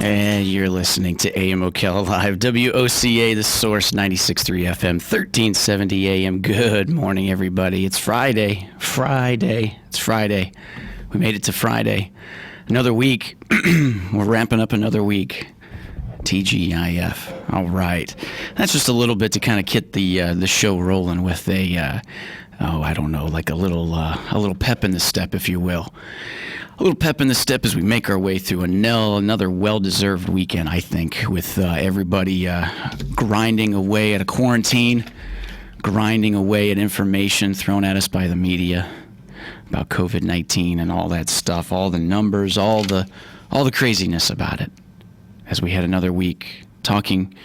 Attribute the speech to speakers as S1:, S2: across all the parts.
S1: And you're listening to AM Ocala Live, WOCA, The Source, 96.3 FM, 1370 AM. Good morning, everybody. It's Friday. It's Friday. We made it to Friday. Another week. We're ramping up another week. TGIF. All right. That's just a little bit to kind of get the show rolling with a little pep in the step, if you will. A little pep in the step as we make our way through another well-deserved weekend, I think, with everybody grinding away at a quarantine, grinding away at information thrown at us by the media about COVID-19 and all that stuff, all the numbers, all the craziness about it. As we had another week talking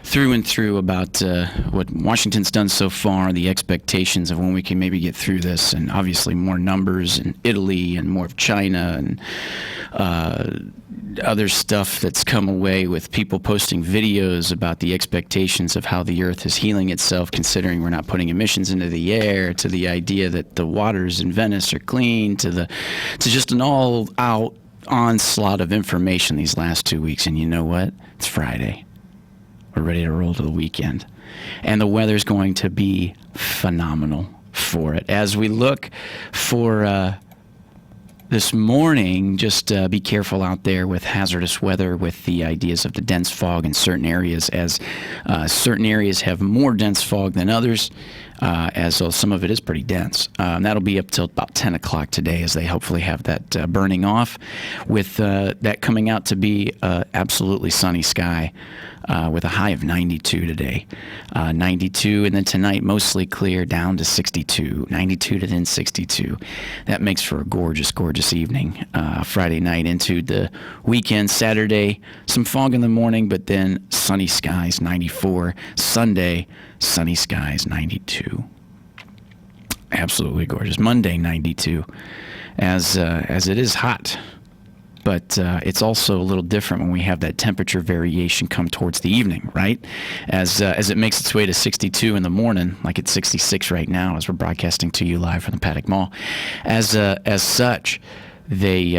S1: through and through about what Washington's done so far, the expectations of when we can maybe get through this, and obviously more numbers in Italy and more of China and other stuff that's come away with people posting videos about the expectations of how the earth is healing itself, considering we're not putting emissions into the air, to the idea that the waters in Venice are clean, to just an all-out onslaught of information these last 2 weeks. And you know what? It's Friday. We're ready to roll to the weekend. And the weather's going to be phenomenal for it. As we look for this morning, just be careful out there with hazardous weather, with the ideas of the dense fog in certain areas, as certain areas have more dense fog than others, as some of it is pretty dense. That'll be up till about 10 o'clock today, as they hopefully have that burning off, with that coming out to be absolutely sunny sky. With a high of 92 today. 92, and then tonight mostly clear, down to 62. 92 to then 62. That makes for a gorgeous, gorgeous evening. Friday night into the weekend. Saturday, some fog in the morning, but then sunny skies, 94. Sunday, sunny skies, 92. Absolutely gorgeous. Monday, 92. As it is hot. But it's also a little different when we have that temperature variation come towards the evening, right? As it makes its way to 62 in the morning, like it's 66 right now as we're broadcasting to you live from the Paddock Mall. As such, they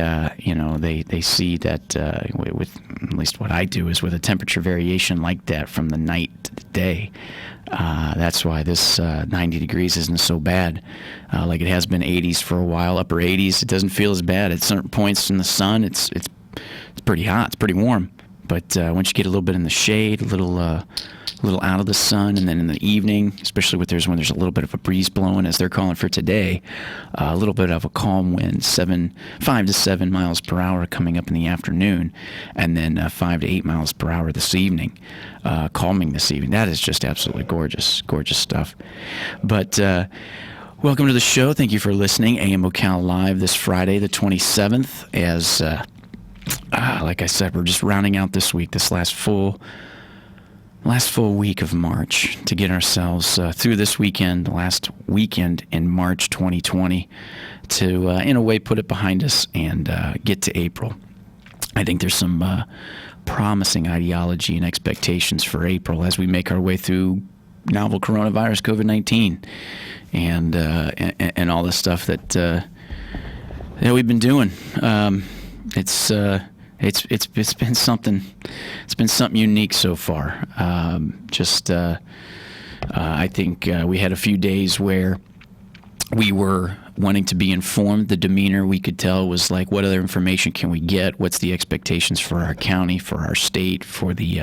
S1: see that with at least what I do is with a temperature variation like that from the night to the day. That's why this 90 degrees isn't so bad. Like it has been 80s for a while, upper 80s. It doesn't feel as bad. At certain points in the sun, it's pretty hot. It's pretty warm. But once you get a little bit in the shade, a little out of the sun, and then in the evening, especially when there's a little bit of a breeze blowing, as they're calling for today, a little bit of a calm wind, 5 to 7 miles per hour coming up in the afternoon, and then 5 to 8 miles per hour this evening, calming this evening. That is just absolutely gorgeous, gorgeous stuff. But welcome to the show. Thank you for listening. AM Ocala Live this Friday, the 27th. As like I said, we're just rounding out this week, this last full week of March, to get ourselves through this weekend, the last weekend in March 2020, to, in a way, put it behind us and get to April. I think there's some promising ideology and expectations for April as we make our way through novel coronavirus, COVID-19, and all the stuff that we've been doing. It's been something. It's been something unique so far. I think we had a few days where we were wanting to be informed. The demeanor we could tell was like, what other information can we get? What's the expectations for our county, for our state, for the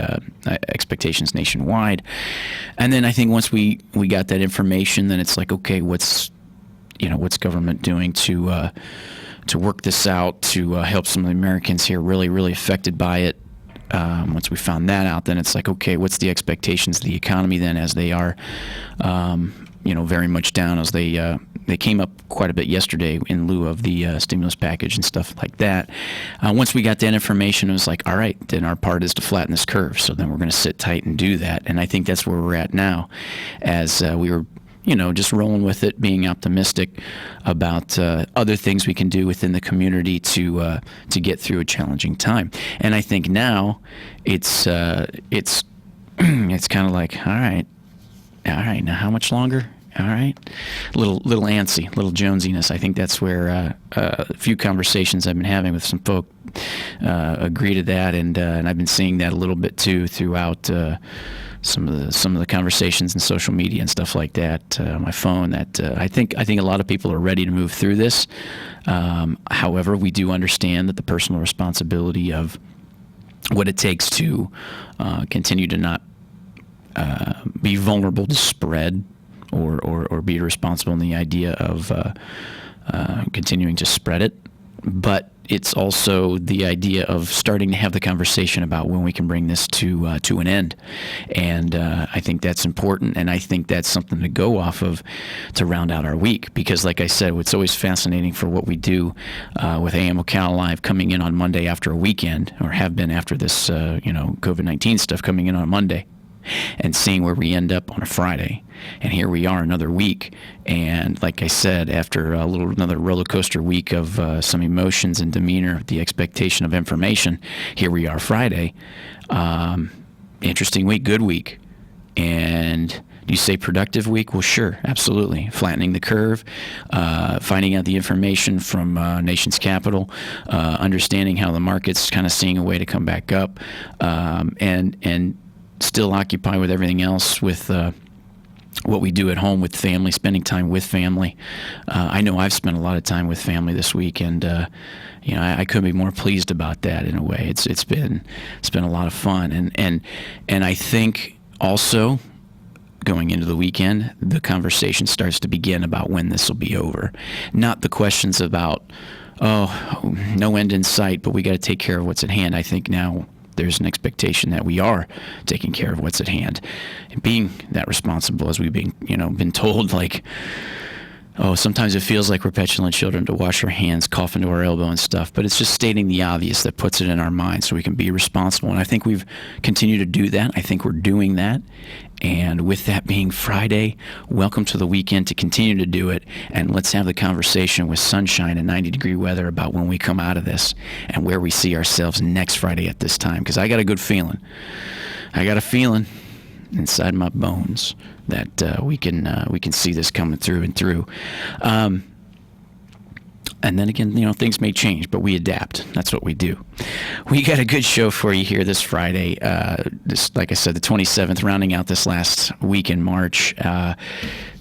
S1: expectations nationwide? And then I think once we got that information, then it's like, okay, what's government doing to work this out, to help some of the Americans here really, really affected by it. Once we found that out, then it's like, okay, what's the expectations of the economy then, as they are, very much down, as they came up quite a bit yesterday in lieu of the stimulus package and stuff like that. Once we got that information, it was like, all right, then our part is to flatten this curve. So then we're going to sit tight and do that. And I think that's where we're at now, as we were just rolling with it, being optimistic about other things we can do within the community to get through a challenging time. And I think now it's kind of like, all right, now how much longer? All right. Little antsy, little jonesiness. I think that's where a few conversations I've been having with some folk agree to that, and I've been seeing that a little bit too throughout some of the conversations in social media and stuff like that on my phone. That I think a lot of people are ready to move through this. However, we do understand that the personal responsibility of what it takes to continue to not be vulnerable to spread or be responsible in the idea of continuing to spread it. But it's also the idea of starting to have the conversation about when we can bring this to an end. And I think that's important, and I think that's something to go off of to round out our week. Because like I said, it's always fascinating for what we do with AM Ocala Live coming in on Monday after a weekend, or have been after this COVID-19 stuff coming in on Monday, and seeing where we end up on a Friday. And here we are another week. And like I said, after another roller coaster week of some emotions and demeanor, the expectation of information, here we are Friday. Interesting week, good week. And you say productive week? Well, sure, absolutely. Flattening the curve, finding out the information from nation's capital, understanding how the market's kind of seeing a way to come back up, and still occupied with everything else, with what we do at home with family, spending time with family. I know I've spent a lot of time with family this week, and I couldn't be more pleased about that. In a way, it's been a lot of fun, and I think also going into the weekend, the conversation starts to begin about when this will be over, not the questions about no end in sight, but we got to take care of what's at hand. I think now there's an expectation that we are taking care of what's at hand, and being that responsible, as we've been told, like, sometimes it feels like we're petulant children to wash our hands, cough into our elbow and stuff, but it's just stating the obvious that puts it in our mind so we can be responsible. And I think we've continued to do that. I think we're doing that. And with that being Friday, welcome to the weekend to continue to do it. And let's have the conversation with sunshine and 90-degree weather about when we come out of this and where we see ourselves next Friday at this time. Because I got a good feeling. I got a feeling inside my bones that we can see this coming through and through. And then again, things may change, but we adapt. That's what we do. We got a good show for you here this Friday. Like I said, the 27th, rounding out this last week in March.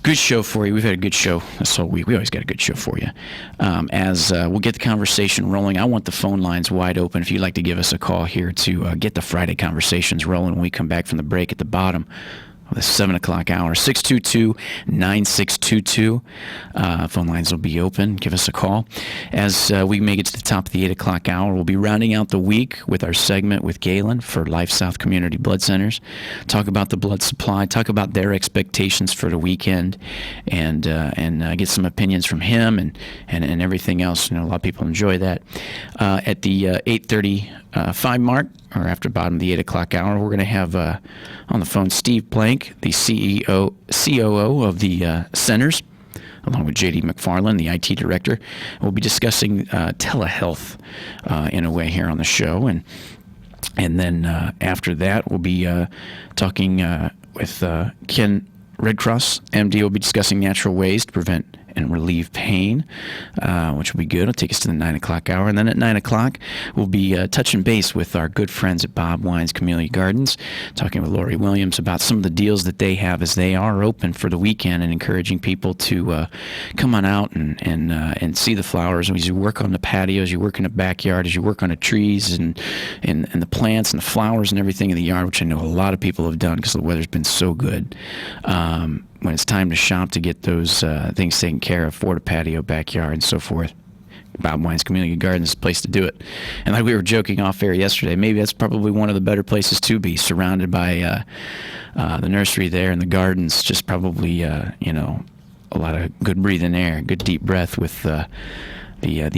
S1: Good show for you. We've had a good show this whole week. We always got a good show for you. As we'll get the conversation rolling, I want the phone lines wide open if you'd like to give us a call here to get the Friday conversations rolling when we come back from the break at the bottom the 7 o'clock hour. 622-9622. Phone lines will be open. Give us a call. As we make it to the top of the 8 o'clock hour, we'll be rounding out the week with our segment with Galen for Life South Community Blood Centers. Talk about the blood supply, talk about their expectations for the weekend, and get some opinions from him and everything else. A lot of people enjoy that. At the 8:35 mark, or after bottom of the 8 o'clock hour, we're going to have on the phone Steve Blank, the COO of the centers, along with J.D. McFarland, the IT director. We'll be discussing telehealth in a way here on the show. And then after that, we'll be talking with Ken Red Cross, MD. Will be discussing natural ways to prevent and relieve pain, which will be good. It'll take us to the 9 o'clock hour. And then at 9 o'clock, we'll be touching base with our good friends at Bob Wine's Camellia Gardens, talking with Lori Williams about some of the deals that they have as they are open for the weekend, and encouraging people to come on out and see the flowers. As you work on the patios, you work in the backyard, as you work on the trees and the plants and the flowers and everything in the yard, which I know a lot of people have done because the weather's been so good. When it's time to shop to get those things taken care of for the patio, backyard, and so forth, Bob Wine's Camellia Gardens is the place to do it. And like we were joking off air yesterday, maybe that's probably one of the better places to be, surrounded by the nursery there and the gardens. Just probably a lot of good breathing air, good deep breath with the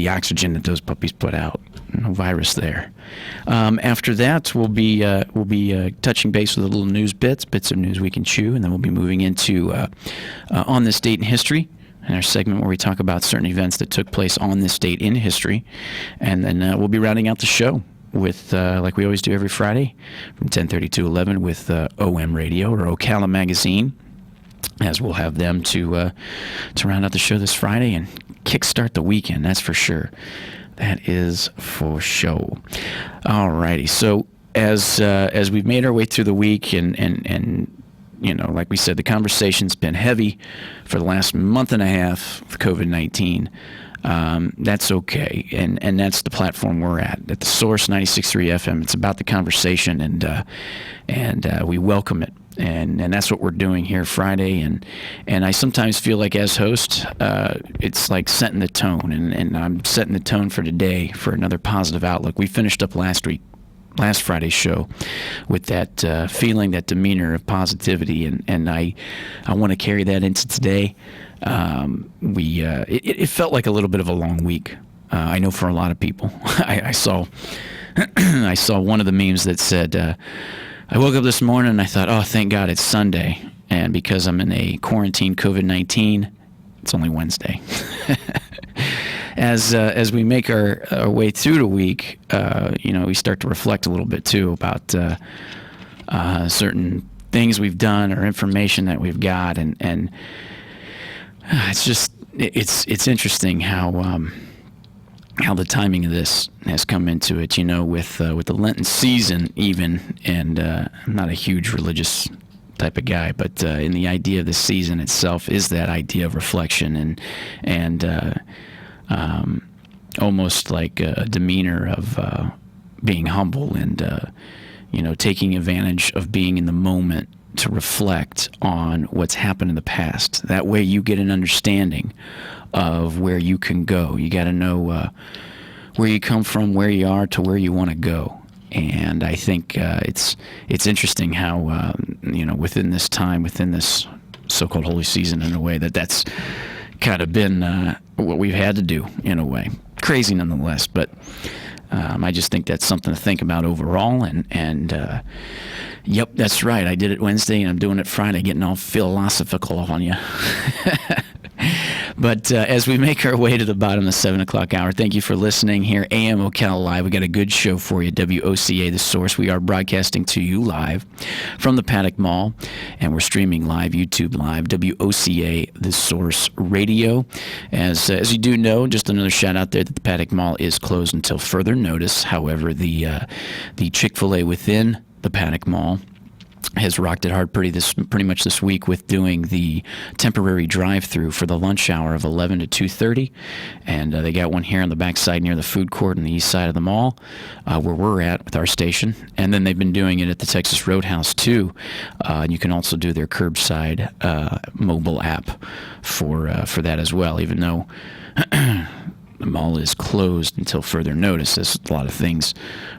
S1: oxygen that those puppies put out. No virus there. After that, we'll be touching base with a little news bits of news we can chew, and then we'll be moving into on this date in history, in our segment where we talk about certain events that took place on this date in history, and then we'll be rounding out the show with, like we always do every Friday, from 10:30 to 11 with OM Radio, or Ocala Magazine. as we'll have them to round out the show this Friday and kickstart the weekend. That's for sure. That is for sure. All righty. So as we've made our way through the week, and like we said, the conversation's been heavy for the last month and a half with COVID-19. That's okay, and that's the platform we're at the Source 96.3 FM. It's about the conversation, and we welcome it, and that's what we're doing here Friday. And I sometimes feel like as host, it's like setting the tone, and I'm setting the tone for today for another positive outlook. We finished up last Friday's show with that feeling, that demeanor of positivity, and I want to carry that into today. It felt like a little bit of a long week. I know for a lot of people. I saw I saw one of the memes that said, I woke up this morning and I thought, oh, thank God it's Sunday, and because I'm in a quarantine COVID-19, it's only Wednesday. As we make our way through the week, we start to reflect a little bit too about certain things we've done or information that we've got, and it's just it's interesting how the timing of this has come into it. With the Lenten season even, and I'm not a huge religious type of guy, but in the idea of the season itself is that idea of reflection and almost like a demeanor of being humble and taking advantage of being in the moment to reflect on what's happened in the past. That way you get an understanding of where you can go. You got to know where you come from, where you are, to where you want to go. And I think it's interesting how within this time, within this so-called holy season, in a way that's kind of been what we've had to do in a way. Crazy nonetheless, but I just think that's something to think about overall. And yep, that's right. I did it Wednesday, and I'm doing it Friday, getting all philosophical on you. But as we make our way to the bottom of the 7 o'clock hour, thank you for listening here. AM Ocala Live. We got a good show for you. WOCA, The Source. We are broadcasting to you live from the Paddock Mall, and we're streaming live, YouTube Live, WOCA, The Source Radio. As you do know, just another shout out there that the Paddock Mall is closed until further notice. However, the Chick-fil-A within the Paddock Mall has rocked it hard pretty much this week with doing the temporary drive-through for the lunch hour of 11 to 2:30, and they got one here on the backside near the food court on the east side of the mall, where we're at with our station, and then they've been doing it at the Texas Roadhouse too. You can also do their curbside mobile app for that as well, even though the mall is closed until further notice. There's a lot of things,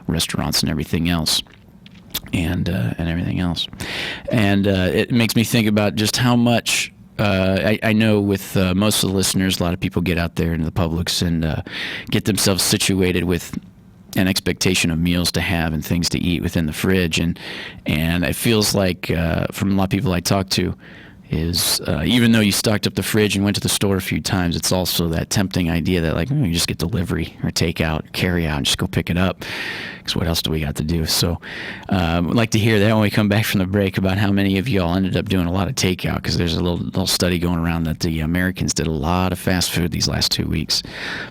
S1: restaurants and everything else. And everything else, and it makes me think about just how much I know with most of the listeners, a lot of people get out there into the Publix and get themselves situated with an expectation of meals to have and things to eat within the fridge, and it feels like from a lot of people I talk to is even though you stocked up the fridge and went to the store a few times, it's also that tempting idea that like, you just get delivery or takeout, carry out, and just go pick it up, because what else do we got to do? So I'd like to hear that when we come back from the break about how many of y'all ended up doing a lot of takeout, because there's a little study going around that the Americans did a lot of fast food these last 2 weeks,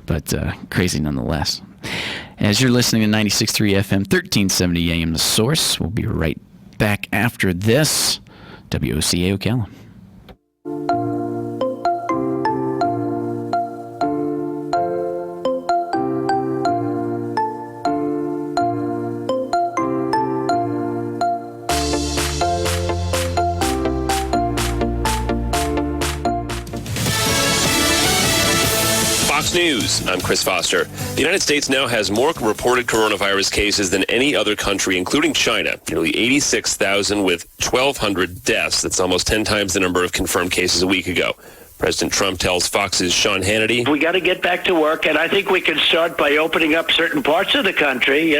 S1: but crazy nonetheless. As you're listening to 96.3 FM, 1370 AM The Source, we'll be right back after this. WOCA Ocala.
S2: News. I'm Chris Foster. The United States now has more reported coronavirus cases than any other country, including China. Nearly 86,000 with 1,200 deaths. That's almost 10 times the number of confirmed cases a week ago. President Trump tells Fox's Sean Hannity,
S3: "We got to get back to work, and I think we can start by opening up certain parts of the country,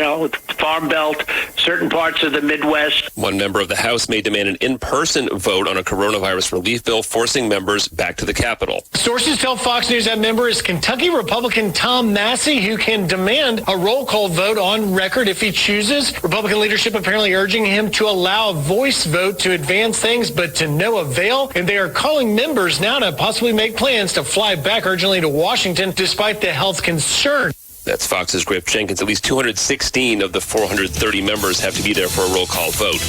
S3: Farm Belt, certain parts of the Midwest."
S2: One member of the House may demand an in-person vote on a coronavirus relief bill, forcing members back to the Capitol.
S4: Sources tell Fox News that member is Kentucky Republican Tom Massey, who can demand a roll call vote on record if he chooses. Republican leadership apparently urging him to allow a voice vote to advance things, but to no avail. And they are calling members now to possibly make plans to fly back urgently to Washington despite the health concern.
S2: That's Fox's Griff Jenkins. At least 216 of the 430 members have to be there for a roll call vote.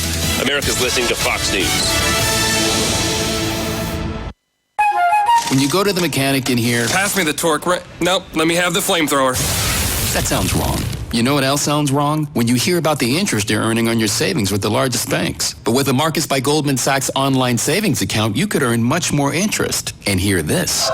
S2: America's listening to Fox News.
S5: When you go to the mechanic in here,
S6: pass me the torque. Nope, let me have the flamethrower.
S5: That sounds wrong. You know what else sounds wrong? When you hear about the interest you're earning on your savings with the largest banks. But with a Marcus by Goldman Sachs online savings account, you could earn much more interest. And hear this.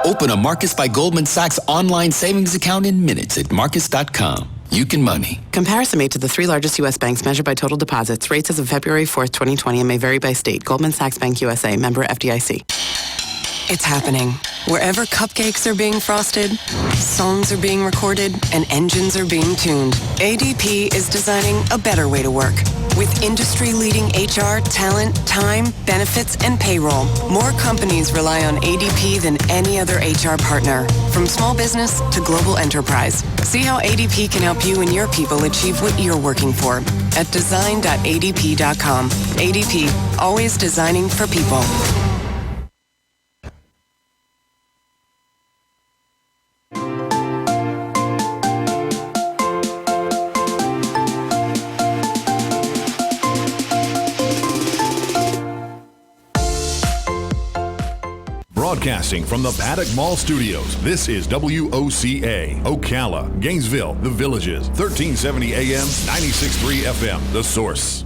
S5: Open a Marcus by Goldman Sachs online savings account in minutes at marcus.com. You can money.
S7: Comparison made to the 3 largest U.S. banks measured by total deposits. Rates as of February 4th, 2020 and may vary by state. Goldman Sachs Bank USA, member FDIC.
S8: It's happening. Wherever cupcakes are being frosted, songs are being recorded, and engines are being tuned, ADP is designing a better way to work. With industry-leading HR, talent, time, benefits, and payroll, more companies rely on ADP than any other HR partner. From small business to global enterprise. See how ADP can help you and your people achieve what you're working for at design.adp.com. ADP, always designing for people.
S9: Broadcasting from the Paddock Mall Studios, this is WOCA, Ocala, Gainesville, The Villages, 1370 AM, 96.3 FM, The Source.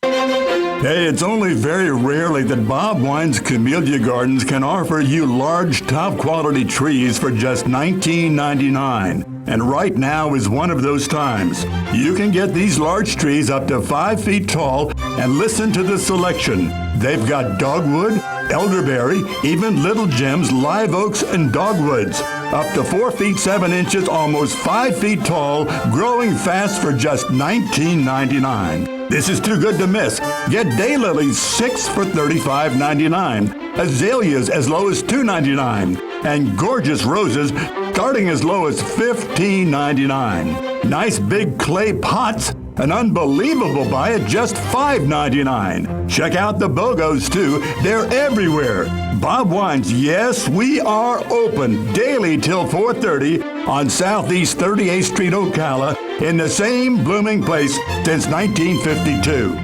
S10: Hey, it's only very rarely that Bob Wine's Camellia Gardens can offer you large, top-quality trees for just $19.99. And right now is one of those times. You can get these large trees up to 5 feet tall, and listen to the selection. They've got dogwood, elderberry, even little gems, live oaks, and dogwoods. Up to 4 feet 7 inches, almost 5 feet tall, growing fast for just $19.99. This is too good to miss. Get daylilies 6 for $35.99, azaleas as low as $2.99, and gorgeous roses starting as low as $15.99. Nice big clay pots, an unbelievable buy at just $5.99. Check out the BOGOs too. They're everywhere. Bob Wines, yes, we are open daily till 4:30 on Southeast 38th Street, Ocala, in the same blooming place since 1952.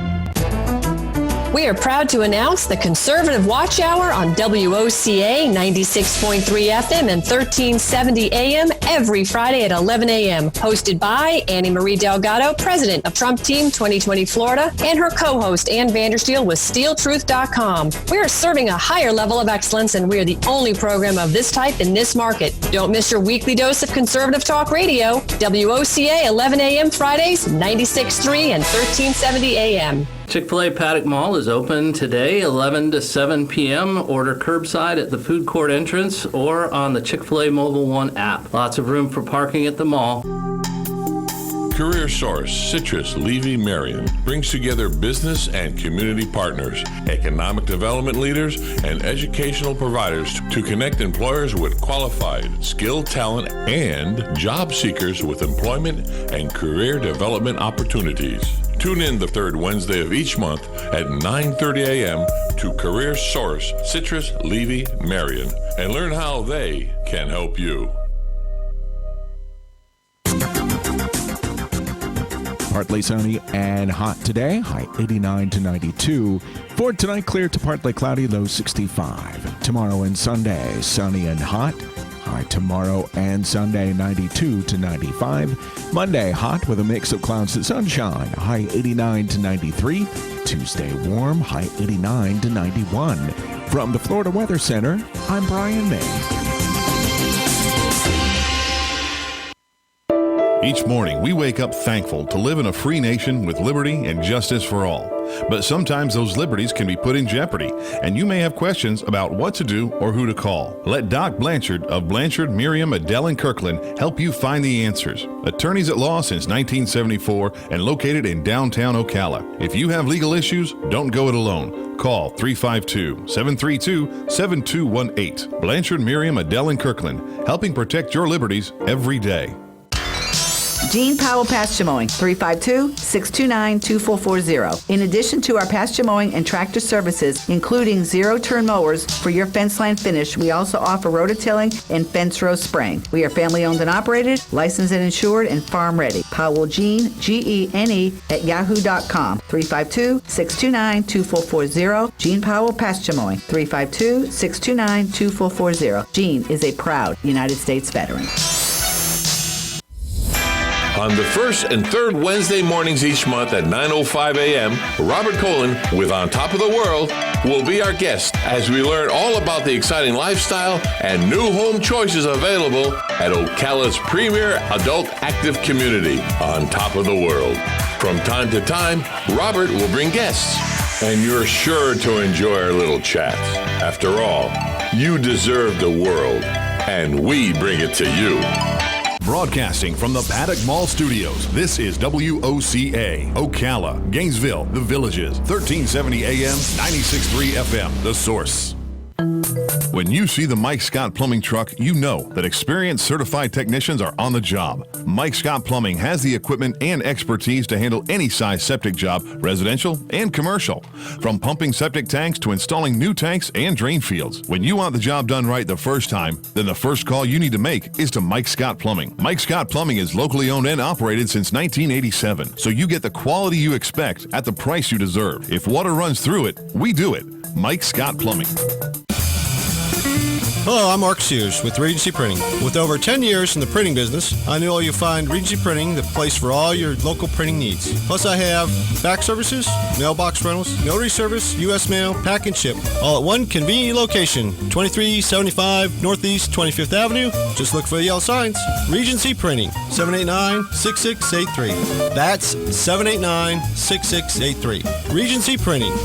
S11: We are proud to announce the Conservative Watch Hour on WOCA 96.3 FM and 1370 AM every Friday at 11 a.m. Hosted by Annie Marie Delgado, President of Trump Team 2020 Florida, and her co-host Ann Vandersteel with SteelTruth.com. We are serving a higher level of excellence, and we are the only program of this type in this market. Don't miss your weekly dose of conservative talk radio. WOCA 11 a.m. Fridays, 96.3 and 1370 a.m.
S12: Chick-fil-A Paddock Mall is open today, 11 to 7 p.m. Order curbside at the food court entrance or on the Chick-fil-A Mobile One app. Lots of room for parking at the mall.
S13: Career Source, Citrus, Levy, Marion brings together business and community partners, economic development leaders, and educational providers to connect employers with qualified, skilled talent and job seekers with employment and career development opportunities. Tune in the third Wednesday of each month at 9:30 a.m. to Career Source, Citrus, Levy, Marion, and learn how they can help you.
S14: Partly sunny and hot today, high 89 to 92. For tonight, clear to partly cloudy, low 65. Tomorrow and Sunday, sunny and hot. High tomorrow and Sunday, 92 to 95. Monday, hot with a mix of clouds and sunshine. High 89 to 93. Tuesday, warm. High 89 to 91. From the Florida Weather Center, I'm Brian May.
S9: Each morning, we wake up thankful to live in a free nation with liberty and justice for all. But sometimes those liberties can be put in jeopardy, and you may have questions about what to do or who to call. Let Doc Blanchard of Blanchard, Miriam, Adele, and Kirkland help you find the answers. Attorneys at law since 1974 and located in downtown Ocala. If you have legal issues, don't go it alone. Call 352-732-7218. Blanchard, Miriam, Adele, and Kirkland, helping protect your liberties every day.
S15: Gene Powell Pasture Mowing, 352-629-2440. In addition to our pasture mowing and tractor services, including zero-turn mowers for your fence line finish, we also offer rototilling and fence row spraying. We are family-owned and operated, licensed and insured, and farm-ready. Powell Gene, Gene, at yahoo.com. 352-629-2440. Gene Powell Pasture Mowing, 352-629-2440. Gene is a proud United States veteran.
S13: On the first and third Wednesday mornings each month at 9:05 a.m., Robert Colin with On Top of the World will be our guest as we learn all about the exciting lifestyle and new home choices available at Ocala's premier adult active community, On Top of the World. From time to time, Robert will bring guests, and you're sure to enjoy our little chats. After all, you deserve the world, and we bring it to you.
S9: Broadcasting from the Paddock Mall Studios, this is WOCA, Ocala, Gainesville, The Villages, 1370 AM, 96.3 FM, The Source. When you see the Mike Scott Plumbing truck, you know that experienced certified technicians are on the job. Mike Scott Plumbing has the equipment and expertise to handle any size septic job, residential and commercial. From pumping septic tanks to installing new tanks and drain fields. When you want the job done right the first time, then the first call you need to make is to Mike Scott Plumbing. Mike Scott Plumbing is locally owned and operated since 1987, so you get the quality you expect at the price you deserve. If water runs through it, we do it. Mike Scott Plumbing.
S16: Hello, I'm Mark Sears with Regency Printing. With over 10 years in the printing business, I know you'll find Regency Printing the place for all your local printing needs. Plus, I have fax services, mailbox rentals, notary service, U.S. mail, pack and ship, all at one convenient location, 2375 Northeast 25th Avenue. Just look for the yellow signs. Regency Printing, 789-6683. That's 789-6683. Regency Printing.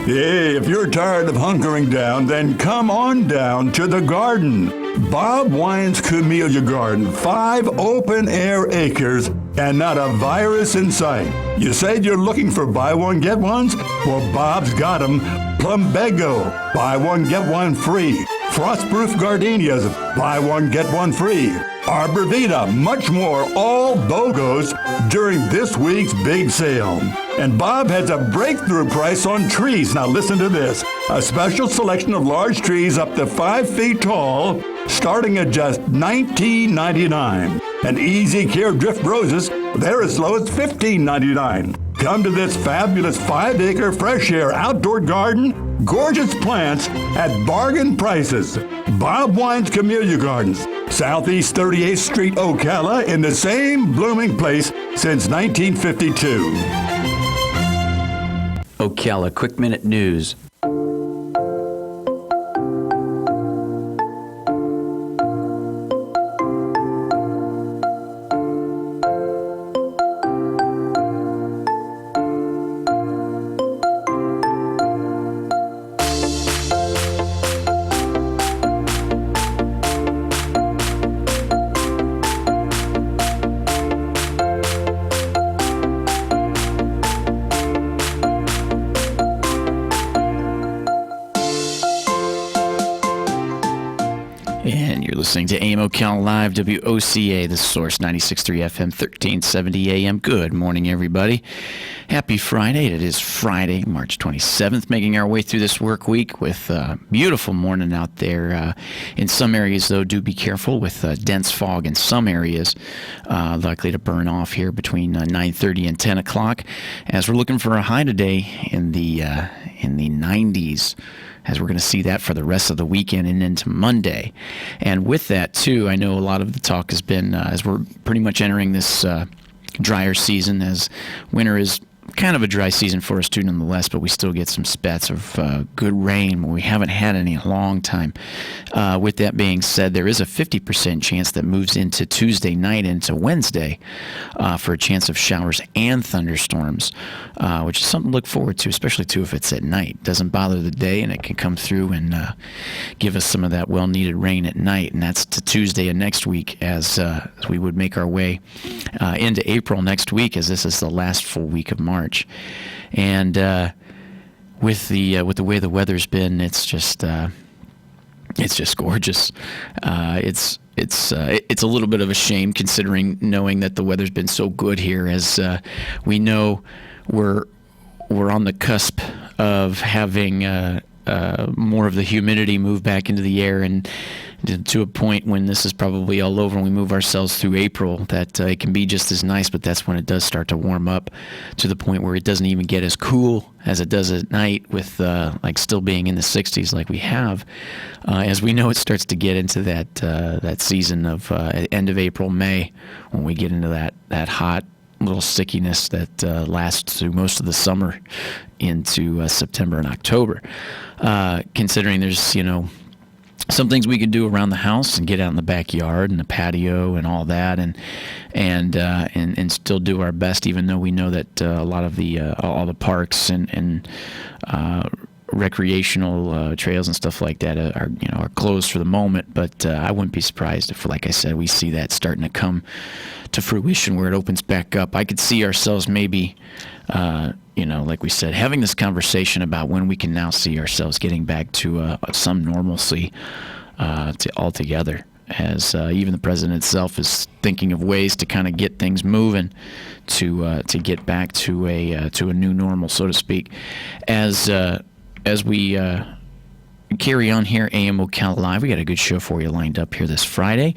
S10: Hey, if you're tired of hunkering down, then come on down to the garden. Bob Wine's Camellia Garden, 5 open-air acres and not a virus in sight. You said you're looking for buy one, get ones? Well, Bob's got them. Plumbago, buy one, get one free. Frostproof gardenias, buy one, get one free. Arbor Vita, much more, all BOGOs during this week's big sale. And Bob has a breakthrough price on trees. Now listen to this. A special selection of large trees up to 5 feet tall, starting at just $19.99. And Easy Care Drift Roses, they're as low as $15.99. Come to this fabulous 5-acre fresh air outdoor garden, gorgeous plants at bargain prices. Bob Wine's Camellia Gardens, Southeast 38th Street, Ocala, in the same blooming place since 1952.
S17: Ocala Quick Minute News.
S1: Listening to AM Ocala Live, WOCA, The Source, 96.3 FM, 1370 AM. Good morning, everybody. Happy Friday. It is Friday, March 27th, making our way through this work week with a beautiful morning out there. In some areas, though, do be careful with dense fog in some areas, likely to burn off here between 9:30 and 10 o'clock, as we're looking for a high today in the 90s. As we're going to see that for the rest of the weekend and into Monday. And with that, too, I know a lot of the talk has been, as we're pretty much entering this drier season, as winter is kind of a dry season for us too, nonetheless, but we still get some spats of good rain. We haven't had any in a long time. With that being said, there is a 50% chance that moves into Tuesday night into Wednesday for a chance of showers and thunderstorms, which is something to look forward to, especially too if it's at night. Doesn't bother the day, and it can come through and give us some of that well-needed rain at night. And that's to Tuesday of next week as we would make our way into April next week, as this is the last full week of March. And with the way the weather's been, it's just gorgeous. It's a little bit of a shame considering knowing that the weather's been so good here, as we know we're on the cusp of having more of the humidity move back into the air, and to a point when this is probably all over and we move ourselves through April, that it can be just as nice, but that's when it does start to warm up to the point where it doesn't even get as cool as it does at night, with like still being in the 60s like we have. As we know, it starts to get into that season of end of April, May, when we get into that hot little stickiness that lasts through most of the summer into September and October. Considering there's, some things we can do around the house and get out in the backyard and the patio and all that, and still do our best, even though we know that a lot of all the parks and recreational trails and stuff like that are closed for the moment. But I wouldn't be surprised if, like I said, we see that starting to come to fruition where it opens back up. I could see ourselves maybe, like we said, having this conversation about when we can now see ourselves getting back to some normalcy altogether, as even the president itself is thinking of ways to kind of get things moving to get back to a new normal, so to speak. As we carry on here, AM Ocala Live, we got a good show for you lined up here this Friday.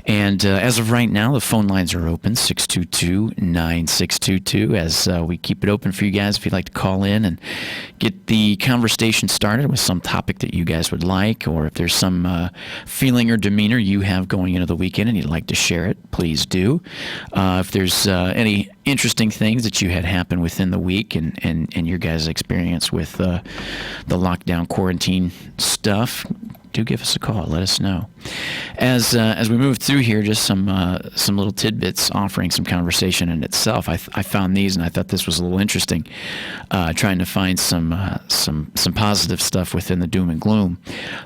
S1: And as of right now, the phone lines are open, 622-9622, as we keep it open for you guys if you'd like to call in and get the conversation started with some topic that you guys would like, or if there's some feeling or demeanor you have going into the weekend and you'd like to share it, please do. If there's any interesting things that you had happen within the week and your guys' experience with the lockdown quarantine stuff, do give us a call. Let us know. As we move through here, just some little tidbits offering some conversation in itself. I found these and I thought this was a little interesting. Trying to find some positive stuff within the doom and gloom.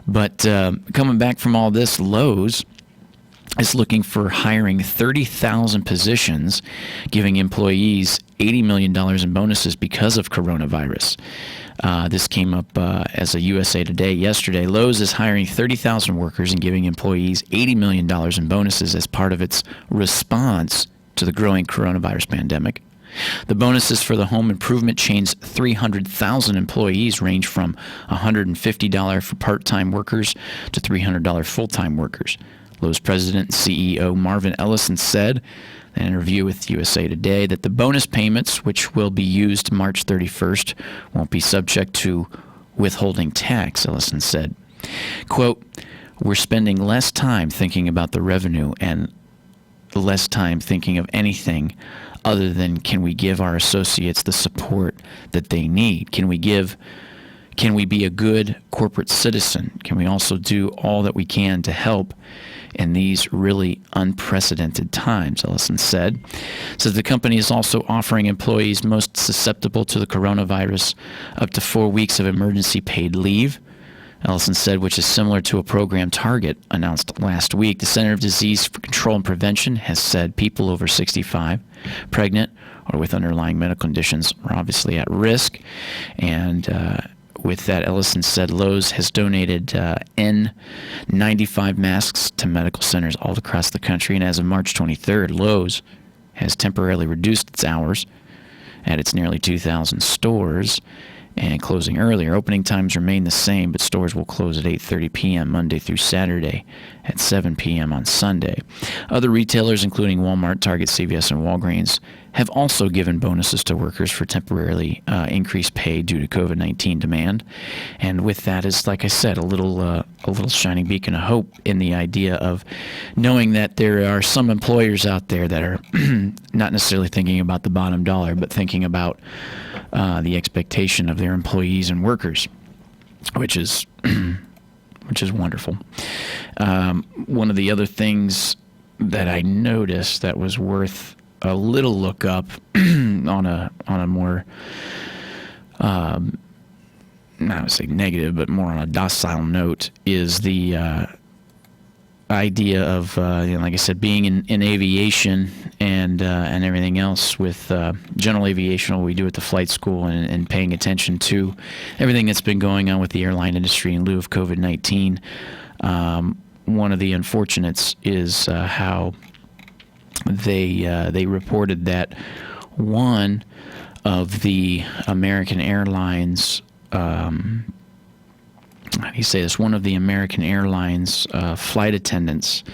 S1: But coming back from all this, Lowe's is looking for hiring 30,000 positions, giving employees $80 million in bonuses because of coronavirus. This came up as a USA Today yesterday. Lowe's is hiring 30,000 workers and giving employees $80 million in bonuses as part of its response to the growing coronavirus pandemic. The bonuses for the home improvement chain's 300,000 employees range from $150 for part-time workers to $300 full-time workers. Lowe's president and CEO Marvin Ellison said in an interview with USA Today that the bonus payments, which will be used March 31st, won't be subject to withholding tax, Ellison said. Quote, "We're spending less time thinking about the revenue and less time thinking of anything other than can we give our associates the support that they need? Can we be a good corporate citizen? Can we also do all that we can to help in these really unprecedented times?" Ellison said. So the company is also offering employees most susceptible to the coronavirus up to 4 weeks of emergency paid leave. Ellison said, which is similar to a program Target announced last week. The Center of Disease Control and Prevention has said people over 65, pregnant, or with underlying medical conditions are obviously at risk. And with that, Ellison said Lowe's has donated N95 masks to medical centers all across the country. And as of March 23rd, Lowe's has temporarily reduced its hours at its nearly 2,000 stores. and closing earlier. Opening times remain the same, but stores will close at 8:30 p.m. Monday through Saturday, at 7 p.m. on Sunday. Other retailers, including Walmart, Target, CVS, and Walgreens, have also given bonuses to workers for temporarily increased pay due to COVID-19 demand. And with that is, like I said, a little shining beacon of hope in the idea of knowing that there are some employers out there that are not necessarily thinking about the bottom dollar, but thinking about the expectation of their employees and workers, which is wonderful. One of the other things that I noticed that was worth a little look up on a more not to say negative, but more on a docile note is the idea of like I said, being in aviation and everything else with general aviation, what we do at the flight school, and paying attention to everything that's been going on with the airline industry in lieu of COVID-19. One of the unfortunates is how they reported that one of the American Airlines how do you say this? One of the American Airlines flight attendants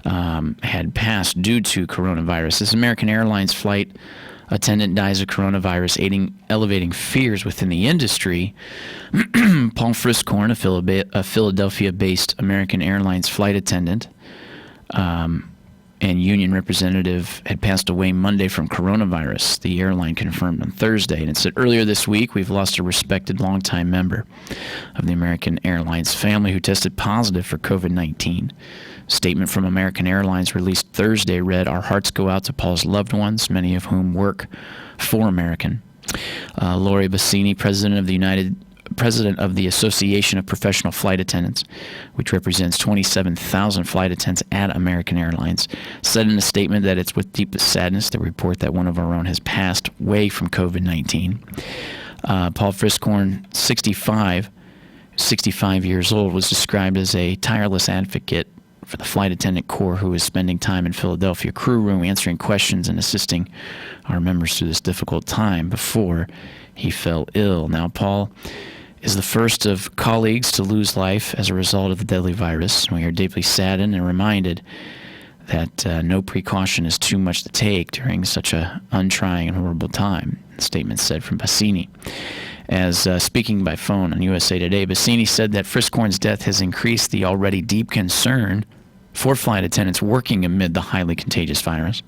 S1: had passed due to coronavirus. This American Airlines flight attendant dies of coronavirus, elevating fears within the industry. Paul Friscorn, a Philadelphia-based American Airlines flight attendant and union representative, had passed away Monday from coronavirus, the airline confirmed on Thursday. And it said, earlier this week, we've lost a respected longtime member of the American Airlines family who tested positive for COVID-19. A statement from American Airlines released Thursday read, our hearts go out to Paul's loved ones, many of whom work for American. Lori Bassini, president of the Association of Professional Flight Attendants, which represents 27,000 flight attendants at American Airlines, said in a statement that it's with deepest sadness to report that one of our own has passed away from COVID-19. Paul Friscorn, 65 years old, was described as a tireless advocate for the flight attendant corps who is spending time in Philadelphia crew room answering questions and assisting our members through this difficult time before he fell ill. Now, Paul is the first of colleagues to lose life as a result of the deadly virus. We are deeply saddened and reminded that no precaution is too much to take during such a untrying and horrible time, the statement said from Bassini. As speaking by phone on USA Today, Bassini said that Friscorn's death has increased the already deep concern for flight attendants working amid the highly contagious virus.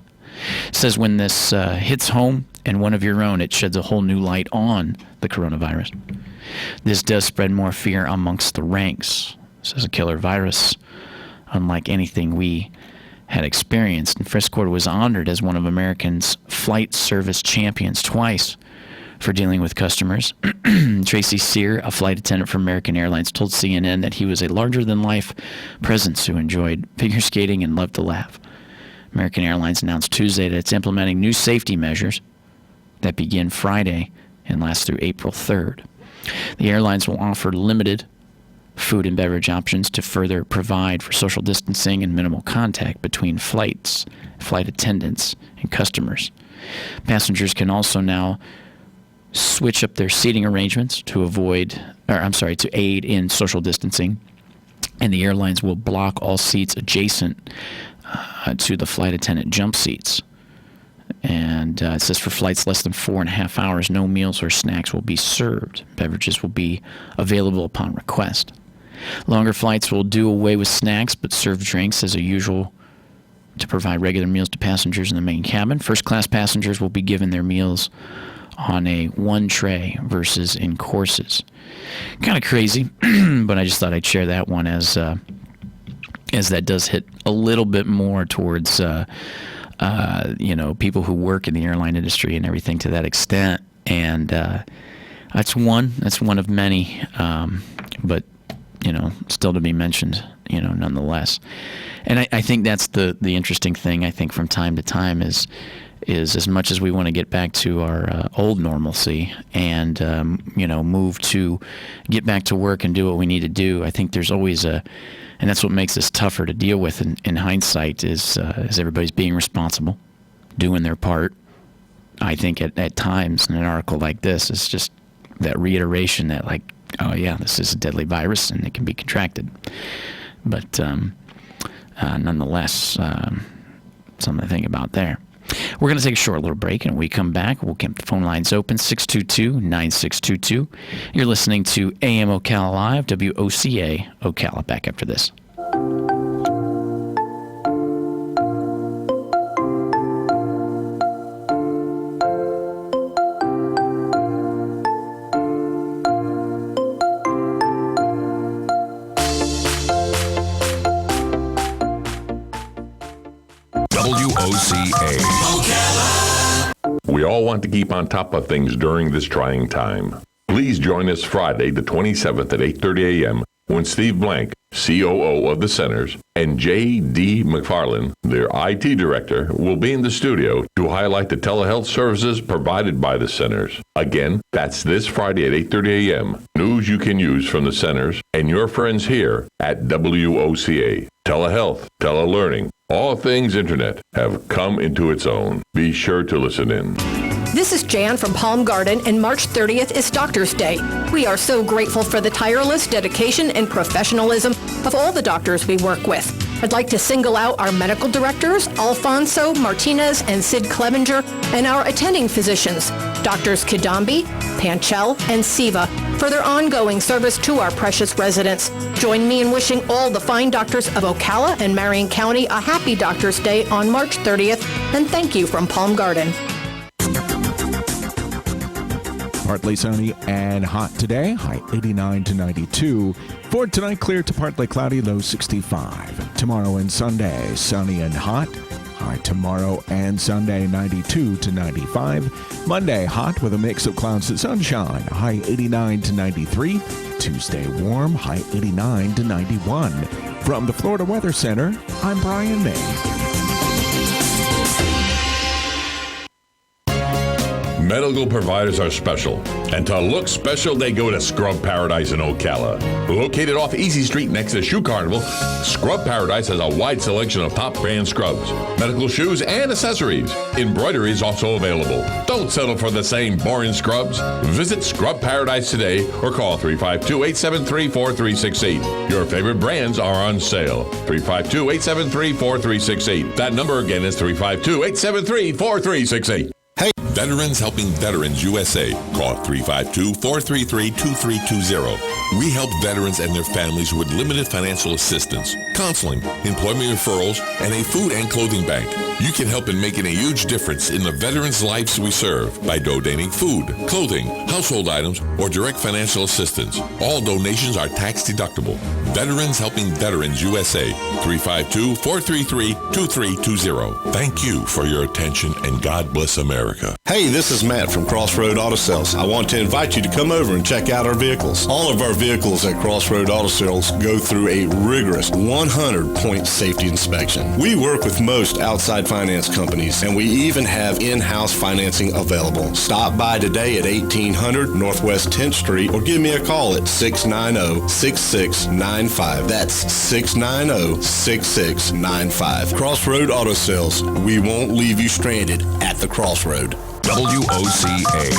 S1: Says when this hits home and one of your own, it sheds a whole new light on the coronavirus. This does spread more fear amongst the ranks. This is a killer virus, unlike anything we had experienced. And Friscorn was honored as one of American's flight service champions twice for dealing with customers. Tracy Sear, a flight attendant for American Airlines, told CNN that he was a larger-than-life presence who enjoyed figure skating and loved to laugh. American Airlines announced Tuesday that it's implementing new safety measures that begin Friday and last through April 3rd. The airlines will offer limited food and beverage options to further provide for social distancing and minimal contact between flight attendants, and customers. Passengers can also now switch up their seating arrangements to aid in social distancing, and the airlines will block all seats adjacent to the flight attendant jump seats. And it says for flights less than 4.5 hours, no meals or snacks will be served. Beverages will be available upon request. Longer flights will do away with snacks but serve drinks as usual to provide regular meals to passengers in the main cabin. First-class passengers will be given their meals on a one tray versus in courses. Kind of crazy, but I just thought I'd share that one as that does hit a little bit more towards people who work in the airline industry and everything to that extent. And that's one of many, but still to be mentioned, nonetheless. And I think that's the interesting thing. I think from time to time is as much as we want to get back to our old normalcy and move to get back to work and do what we need to do. I think there's always and that's what makes this tougher to deal with in hindsight is everybody's being responsible, doing their part. I think at times in an article like this is just that reiteration that, like, oh yeah, this is a deadly virus and it can be contracted. But nonetheless, something to think about there. We're going to take a short little break, and when we come back, we'll keep the phone lines open, 622-9622. You're listening to AM Ocala Live, WOCA Ocala. Back after this.
S13: WOCA. We all want to keep on top of things during this trying time. Please join us Friday, the 27th at 8:30 a.m. when Steve Blank, COO of the centers, and J.D. McFarland, their IT director, will be in the studio to highlight the telehealth services provided by the centers. Again, that's this Friday at 8:30 a.m. News you can use from the centers and your friends here at WOCA. Telehealth, telelearning, all things internet have come into its own. Be sure to listen in.
S18: This is Jan from Palm Garden, and March 30th is Doctors' Day. We are so grateful for the tireless dedication and professionalism of all the doctors we work with. I'd like to single out our medical directors, Alfonso Martinez and Sid Clevenger, and our attending physicians, Doctors Kidambi, Panchel, and Siva, for their ongoing service to our precious residents. Join me in wishing all the fine doctors of Ocala and Marion County a happy Doctors' Day on March 30th, and thank you from Palm Garden.
S14: Partly sunny and hot today, high 89 to 92. For tonight, clear to partly cloudy, low 65. Tomorrow and Sunday, sunny and hot, high tomorrow and Sunday, 92 to 95. Monday, hot with a mix of clouds and sunshine, high 89 to 93. Tuesday, warm, high 89 to 91. From the Florida Weather Center, I'm Brian May.
S13: Medical providers are special, and to look special, they go to Scrub Paradise in Ocala. Located off Easy Street next to Shoe Carnival, Scrub Paradise has a wide selection of top brand scrubs, medical shoes, and accessories. Embroidery is also available. Don't settle for the same boring scrubs. Visit Scrub Paradise today or call 352-873-4368. Your favorite brands are on sale. 352-873-4368. That number again is 352-873-4368.
S19: Hey, Veterans Helping Veterans USA. Call 352-433-2320. We help veterans and their families with limited financial assistance, counseling, employment referrals, and a food and clothing bank. You can help in making a huge difference in the veterans' lives we serve by donating food, clothing, household items, or direct financial assistance. All donations are tax deductible. Veterans Helping Veterans USA. 352-433-2320. Thank you for your attention, and God bless America.
S16: Hey, this is Matt from Crossroad Auto Sales. I want to invite you to come over and check out our vehicles. All of our vehicles at Crossroad Auto Sales go through a rigorous 100-point safety inspection. We work with most outside finance companies, and we even have in-house financing available. Stop by today at 1800 Northwest 10th Street or give me a call at 690-6695. That's 690-6695. Crossroad Auto Sales. We won't leave you stranded at the crossroad.
S9: WOCA.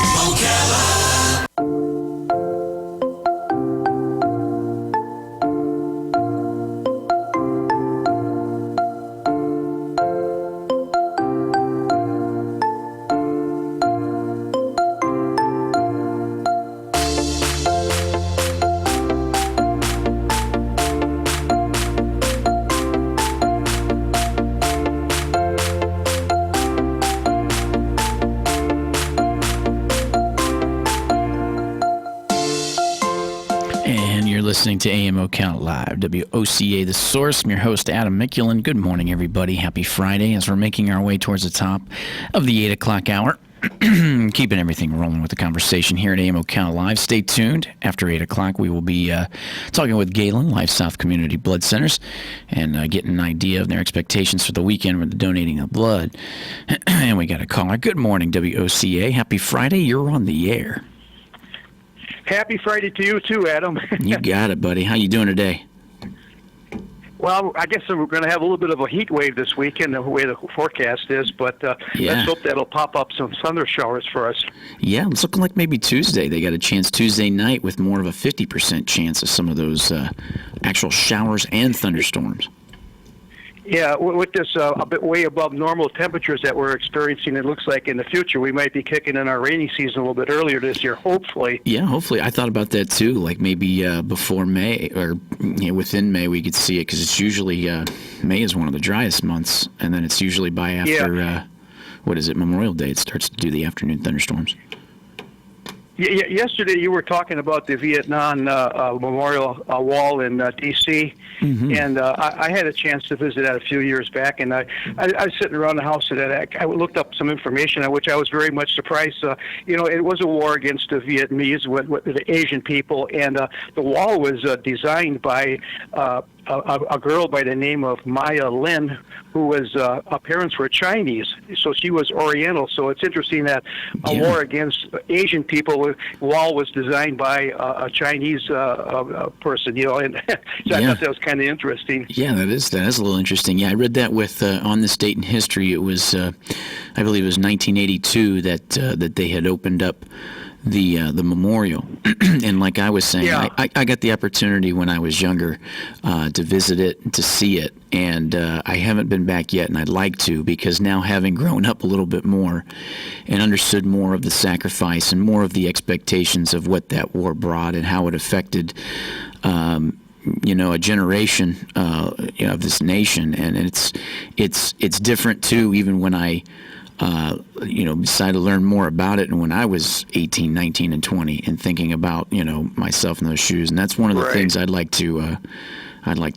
S1: Listening to AM Ocala Live, WOCA, The Source. I'm your host, Adam Mickulin. Good morning, everybody. Happy Friday as we're making our way towards the top of the 8 o'clock hour. Keeping everything rolling with the conversation here at AM Ocala Live. Stay tuned. After 8 o'clock, we will be talking with Galen, Life South Community Blood Centers, and getting an idea of their expectations for the weekend with the donating of blood. And we got a caller. Good morning, WOCA. Happy Friday. You're on the air.
S20: Happy Friday to you too, Adam.
S1: You got it, buddy. How you doing today?
S20: Well, I guess we're going to have a little bit of a heat wave this weekend, the way the forecast is, but let's hope that'll pop up some thunder showers for us.
S1: Yeah, it's looking like maybe Tuesday. They got a chance Tuesday night with more of a 50% chance of some of those actual showers and thunderstorms.
S20: Yeah, with this a bit way above normal temperatures that we're experiencing, it looks like in the future we might be kicking in our rainy season a little bit earlier this year, hopefully.
S1: Yeah, hopefully. I thought about that too, like maybe before May or within May we could see it, because it's usually May is one of the driest months, and then it's usually by after, Memorial Day, it starts to do the afternoon thunderstorms.
S20: Yesterday you were talking about the Vietnam Memorial Wall in D.C., and I had a chance to visit that a few years back, and I was sitting around the house today. I looked up some information on which I was very much surprised. It was a war against the Vietnamese, with the Asian people, and the wall was designed by a girl by the name of Maya Lin, who was her parents were Chinese, so she was Oriental. So it's interesting that a war against Asian people wall was designed by a Chinese person. And so I thought that was kind of interesting.
S1: Yeah, that is a little interesting. Yeah, I read that with On This Date in History. It was, I believe, it was 1982 that they had opened up the memorial. And like I was saying, I got the opportunity when I was younger to visit it and to see it, and I haven't been back yet, and I'd like to, because now, having grown up a little bit more and understood more of the sacrifice and more of the expectations of what that war brought and how it affected a generation of this nation, and it's different too, even when I decided to learn more about it, and when I was 18, 19, and 20, and thinking about myself in those shoes, and that's one of the things I'd like to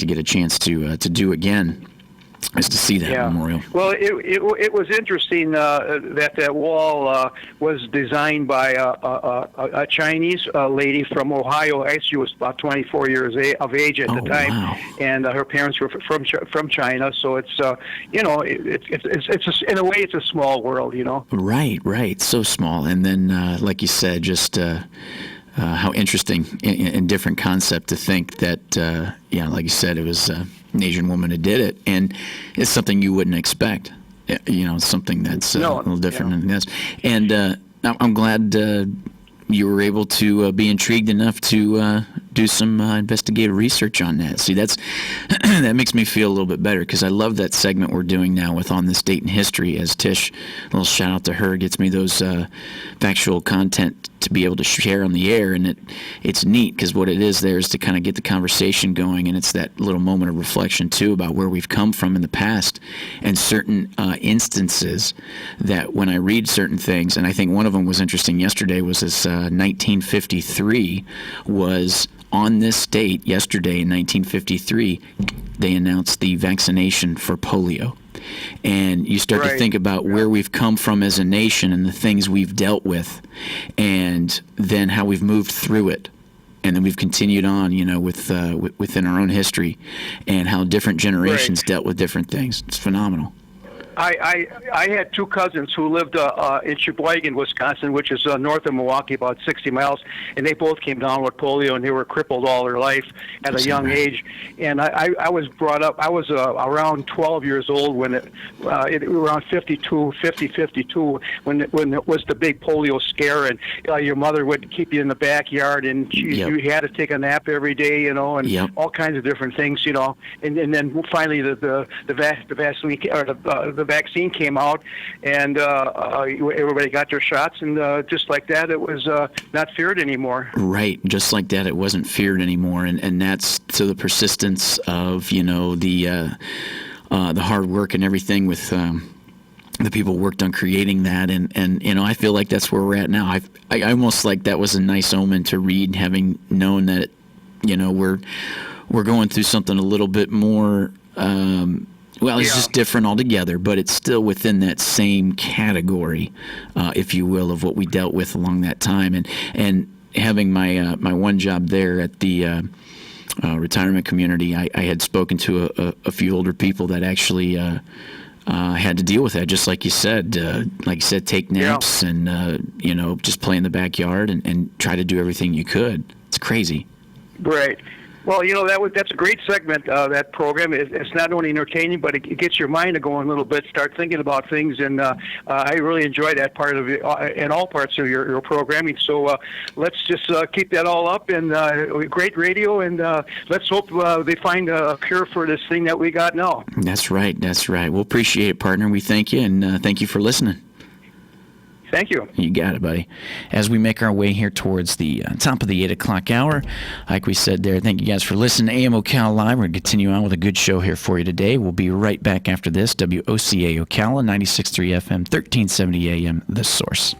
S1: get a chance to do again, is to see that memorial.
S20: Well, it was interesting that wall was designed by a Chinese lady from Ohio. Actually, she was about 24 years of age at the time, and her parents were from China. So it's it's in a way it's a small world,
S1: Right, so small, and then like you said, just. How interesting and different concept to think that, like you said, it was an Asian woman who did it, and it's something you wouldn't expect. Something that's a little different than this. And I'm glad you were able to be intrigued enough to do some investigative research on that. See, that makes me feel a little bit better, because I love that segment we're doing now with On This Date in History, as Tish, a little shout out to her, gets me those factual content to be able to share on the air. And it's neat, because what it is there is to kind of get the conversation going, and it's that little moment of reflection too about where we've come from in the past, and certain instances that when I read certain things, and I think one of them was interesting yesterday, was this 1953 was on this date, yesterday in 1953, they announced the vaccination for polio. And you start to think about where we've come from as a nation and the things we've dealt with, and then how we've moved through it. And then we've continued on, within our own history, and how different generations dealt with different things. It's phenomenal.
S20: I had two cousins who lived in Sheboygan, Wisconsin, which is north of Milwaukee, about 60 miles, and they both came down with polio, and they were crippled all their life at a young age. And I was brought up, I was around 12 years old when around 52, when it was the big polio scare, and your mother would keep you in the backyard, and you had to take a nap every day, and all kinds of different things, and then finally the vaccine came out, and everybody got their shots, and just like that, it was not feared anymore.
S1: Right, just like that, it wasn't feared anymore, and that's to the persistence of the hard work and everything with the people worked on creating that, and I feel like that's where we're at now. I almost like that was a nice omen to read, having known that we're going through something a little bit more. It's just different altogether, but it's still within that same category, if you will, of what we dealt with along that time. And having my one job there at the retirement community, I had spoken to a few older people that actually had to deal with that, just like you said. Take naps and just play in the backyard and try to do everything you could. It's crazy.
S20: Right. Well, that's a great segment, that program. It's not only entertaining, but it gets your mind going a little bit, start thinking about things, and I really enjoy that part of it, and all parts of your programming. So let's just keep that all up, and great radio, and let's hope they find a cure for this thing that we got now.
S1: That's right. We'll appreciate it, partner. We thank you, and thank you for listening.
S20: Thank you.
S1: You got it, buddy. As we make our way here towards the top of the 8 o'clock hour, like we said there, thank you guys for listening to AM Ocala Live. We're going to continue on with a good show here for you today. We'll be right back after this. WOCA Ocala, 96.3 FM, 1370 AM, The Source.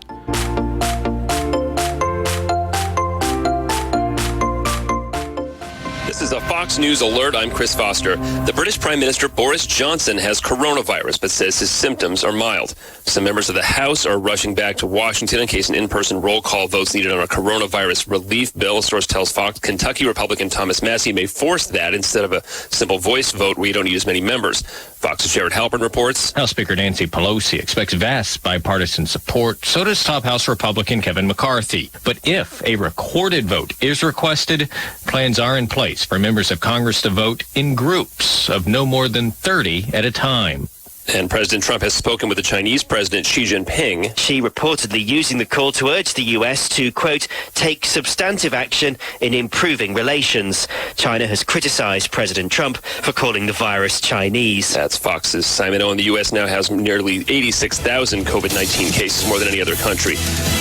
S2: This is a Fox News alert. I'm Chris Foster. The British Prime Minister Boris Johnson has coronavirus, but says his symptoms are mild. Some members of the House are rushing back to Washington in case an in-person roll call vote's needed on a coronavirus relief bill. A source tells Fox Kentucky Republican Thomas Massey may force that instead of a simple voice vote where you don't need as many members. Fox's Jared Halpern reports.
S21: House Speaker Nancy Pelosi expects vast bipartisan support. So does top House Republican Kevin McCarthy. But if a recorded vote is requested, plans are in place for members of Congress to vote in groups of no more than 30 at a time.
S2: And President Trump has spoken with the Chinese President Xi Jinping.
S22: Xi reportedly using the call to urge the U.S. to, quote, take substantive action in improving relations. China has criticized President Trump for calling the virus Chinese.
S2: That's Fox's Simon Owen. The U.S. now has nearly 86,000 COVID-19 cases, more than any other country.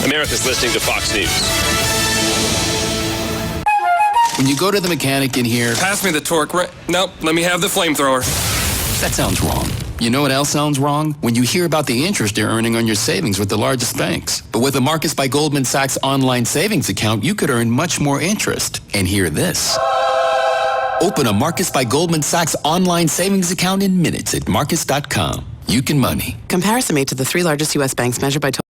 S2: America's listening to Fox News.
S5: When you go to the mechanic in here...
S6: Pass me the torque. Nope, let me have the flamethrower.
S5: That sounds wrong. You know what else sounds wrong? When you hear about the interest you're earning on your savings with the largest banks. But with a Marcus by Goldman Sachs online savings account, you could earn much more interest. And hear this. Open a Marcus by Goldman Sachs online savings account in minutes at marcus.com. You can money.
S7: Comparison made to the 3 largest U.S. banks measured by total